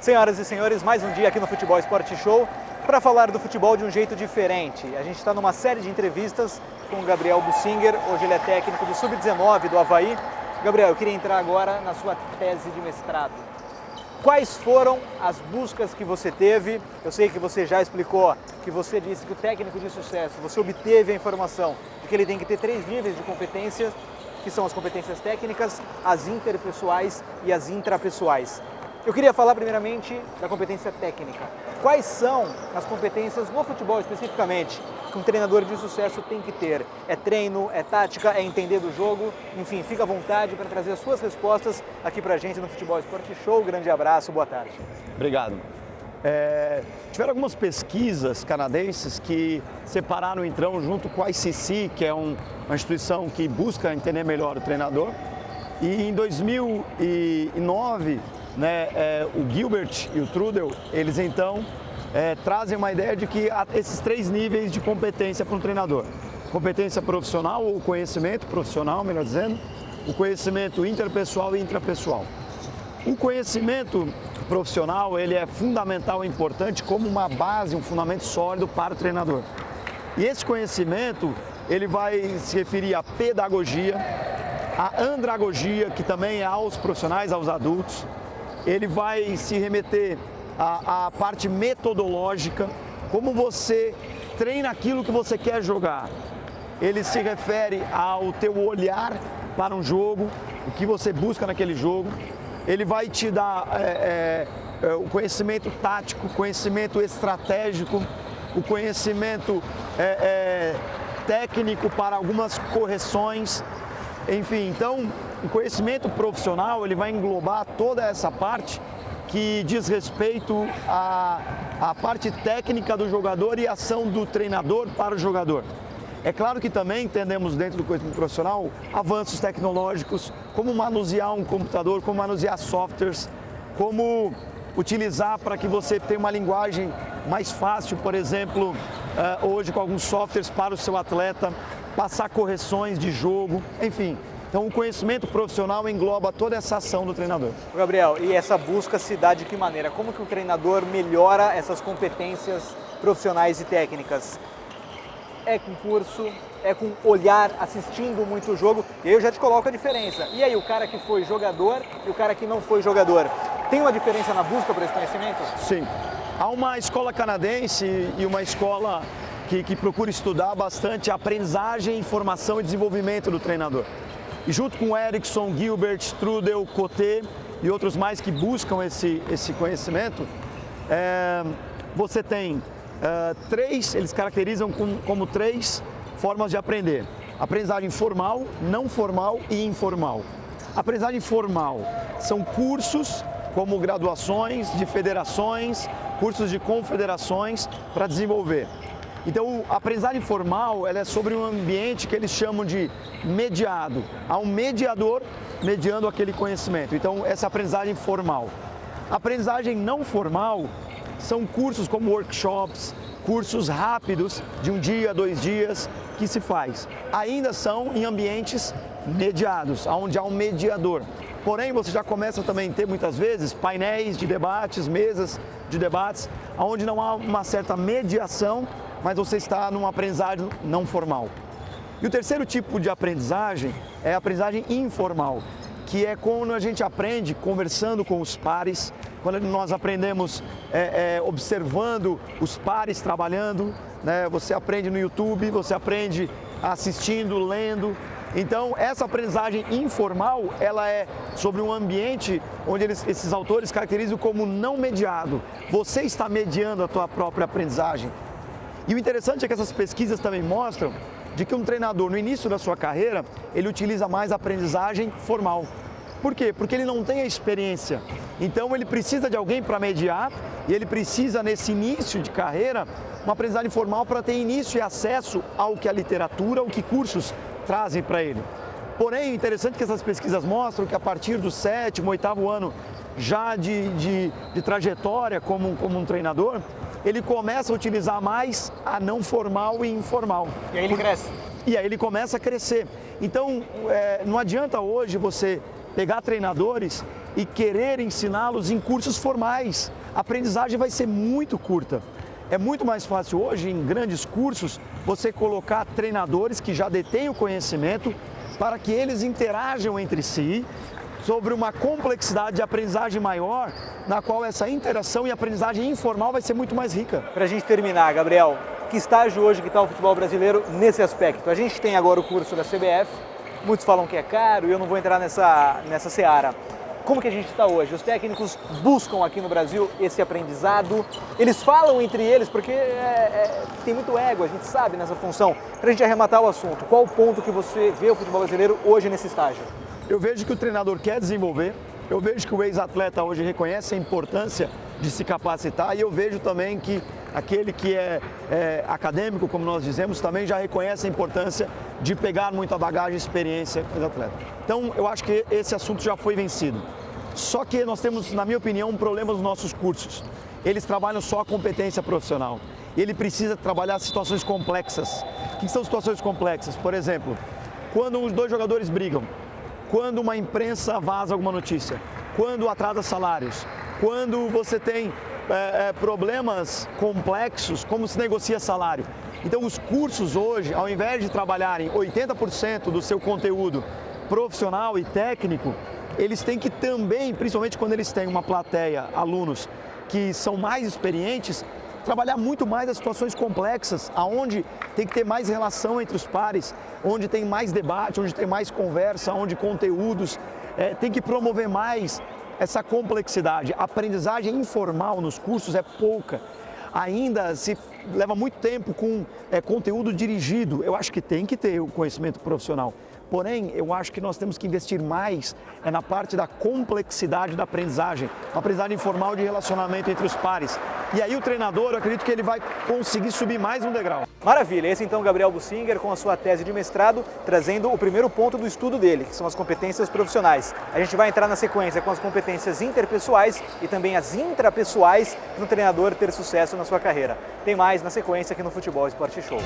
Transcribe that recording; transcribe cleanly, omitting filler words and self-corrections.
Senhoras e senhores, mais um dia aqui no Futebol Esporte Show para falar do futebol de um jeito diferente. A gente está numa série de entrevistas com o Gabriel Bussinger, hoje ele é técnico do Sub-19 do Avaí. Gabriel, eu queria entrar agora na sua tese de mestrado. Quais foram as buscas que você teve? Eu sei que você já explicou, que você disse que o técnico de sucesso, você obteve a informação de que ele tem que ter 3 níveis de competência, que são as competências técnicas, as interpessoais e as intrapessoais. Eu queria falar primeiramente da competência técnica. Quais são as competências no futebol especificamente que um treinador de sucesso tem que ter? É treino, é tática, é entender do jogo? Enfim, fica à vontade para trazer as suas respostas aqui para a gente no Futebol Esporte Show. Grande abraço, boa tarde. Obrigado. Tiveram algumas pesquisas canadenses que separaram então junto com a ICC, que é uma instituição que busca entender melhor o treinador. E em 2009, o Gilbert e o Trudel, eles então trazem uma ideia de que há esses 3 níveis de competência para um treinador. Competência profissional, ou conhecimento profissional, melhor dizendo, o conhecimento interpessoal e intrapessoal. O conhecimento profissional, ele é fundamental e importante como uma base, um fundamento sólido para o treinador. E esse conhecimento, ele vai se referir à pedagogia, à andragogia, que também é aos profissionais, aos adultos. Ele vai se remeter à parte metodológica, como você treina aquilo que você quer jogar. Ele se refere ao teu olhar para um jogo, o que você busca naquele jogo. Ele vai te dar o conhecimento tático, o conhecimento estratégico, o conhecimento técnico para algumas correções. Enfim, então, o conhecimento profissional, ele vai englobar toda essa parte que diz respeito à parte técnica do jogador e ação do treinador para o jogador. É claro que também entendemos dentro do conhecimento profissional avanços tecnológicos, como manusear um computador, como manusear softwares, como utilizar para que você tenha uma linguagem mais fácil, por exemplo, hoje com alguns softwares para o seu atleta, passar correções de jogo, enfim. Então o conhecimento profissional engloba toda essa ação do treinador. Gabriel, e essa busca se dá de que maneira? Como que o treinador melhora essas competências profissionais e técnicas? É com curso, é com olhar, assistindo muito o jogo, e aí eu já te coloco a diferença. E aí, o cara que foi jogador e o cara que não foi jogador, tem uma diferença na busca por esse conhecimento? Sim. Há uma escola canadense e uma escola que procura estudar bastante a aprendizagem, formação e desenvolvimento do treinador. E junto com Erickson, Gilbert, Trudel, Coté e outros mais que buscam esse conhecimento, você tem 3, eles caracterizam como 3 formas de aprender. Aprendizagem formal, não formal e informal. Aprendizagem formal são cursos como graduações de federações, cursos de confederações para desenvolver. Então, a aprendizagem formal, ela é sobre um ambiente que eles chamam de mediado. Há um mediador mediando aquele conhecimento. Então, essa é a aprendizagem formal. A aprendizagem não formal são cursos como workshops, cursos rápidos de 1 dia, 2 dias, que se faz. Ainda são em ambientes mediados, onde há um mediador. Porém, você já começa também a ter muitas vezes painéis de debates, mesas de debates, onde não há uma certa mediação, mas você está numa aprendizagem não formal. E o terceiro tipo de aprendizagem é a aprendizagem informal, que é quando a gente aprende conversando com os pares, quando nós aprendemos observando os pares trabalhando, né? Você aprende no YouTube, você aprende assistindo, lendo. Então, essa aprendizagem informal, ela é sobre um ambiente onde esses autores caracterizam como não mediado. Você está mediando a tua própria aprendizagem. E o interessante é que essas pesquisas também mostram de que um treinador, no início da sua carreira, ele utiliza mais a aprendizagem formal. Por quê? Porque ele não tem a experiência. Então, ele precisa de alguém para mediar e ele precisa, nesse início de carreira, uma aprendizagem formal para ter início e acesso ao que a literatura, ao que cursos trazem para ele. Porém, é interessante que essas pesquisas mostram que a partir do 7º, 8º ano já de trajetória como um treinador, ele começa a utilizar mais a não formal e informal. E aí ele cresce. E aí ele começa a crescer. Então, não adianta hoje você pegar treinadores e querer ensiná-los em cursos formais. A aprendizagem vai ser muito curta. É muito mais fácil hoje, em grandes cursos, você colocar treinadores que já detêm o conhecimento para que eles interajam entre si sobre uma complexidade de aprendizagem maior, na qual essa interação e aprendizagem informal vai ser muito mais rica. Para a gente terminar, Gabriel, que estágio hoje que está o futebol brasileiro nesse aspecto? A gente tem agora o curso da CBF, muitos falam que é caro e eu não vou entrar nessa seara. Como que a gente está hoje? Os técnicos buscam aqui no Brasil esse aprendizado, eles falam entre eles, porque tem muito ego, a gente sabe, nessa função. Para a gente arrematar o assunto, qual o ponto que você vê o futebol brasileiro hoje nesse estágio? Eu vejo que o treinador quer desenvolver, eu vejo que o ex-atleta hoje reconhece a importância de se capacitar e eu vejo também que aquele que é acadêmico, como nós dizemos, também já reconhece a importância de pegar muita bagagem e experiência do atleta. Então, eu acho que esse assunto já foi vencido. Só que nós temos, na minha opinião, um problema nos nossos cursos. Eles trabalham só a competência profissional. Ele precisa trabalhar situações complexas. O que são situações complexas? Por exemplo, quando os dois jogadores brigam, quando uma imprensa vaza alguma notícia, quando atrasa salários, quando você tem problemas complexos, como se negocia salário. Então os cursos hoje, ao invés de trabalharem 80% do seu conteúdo profissional e técnico, eles têm que também, principalmente quando eles têm uma plateia, alunos que são mais experientes, trabalhar muito mais as situações complexas, aonde tem que ter mais relação entre os pares, onde tem mais debate, onde tem mais conversa, onde conteúdos, tem que promover mais essa complexidade. A aprendizagem informal nos cursos é pouca. Ainda se leva muito tempo com conteúdo dirigido. Eu acho que tem que ter o conhecimento profissional. Porém, eu acho que nós temos que investir mais na parte da complexidade da aprendizagem, a aprendizagem informal de relacionamento entre os pares. E aí o treinador, eu acredito que ele vai conseguir subir mais um degrau. Maravilha, esse então Gabriel Bussinger com a sua tese de mestrado, trazendo o primeiro ponto do estudo dele, que são as competências profissionais. A gente vai entrar na sequência com as competências interpessoais e também as intrapessoais para o treinador ter sucesso na sua carreira. Tem mais na sequência aqui no Futebol Esporte Show.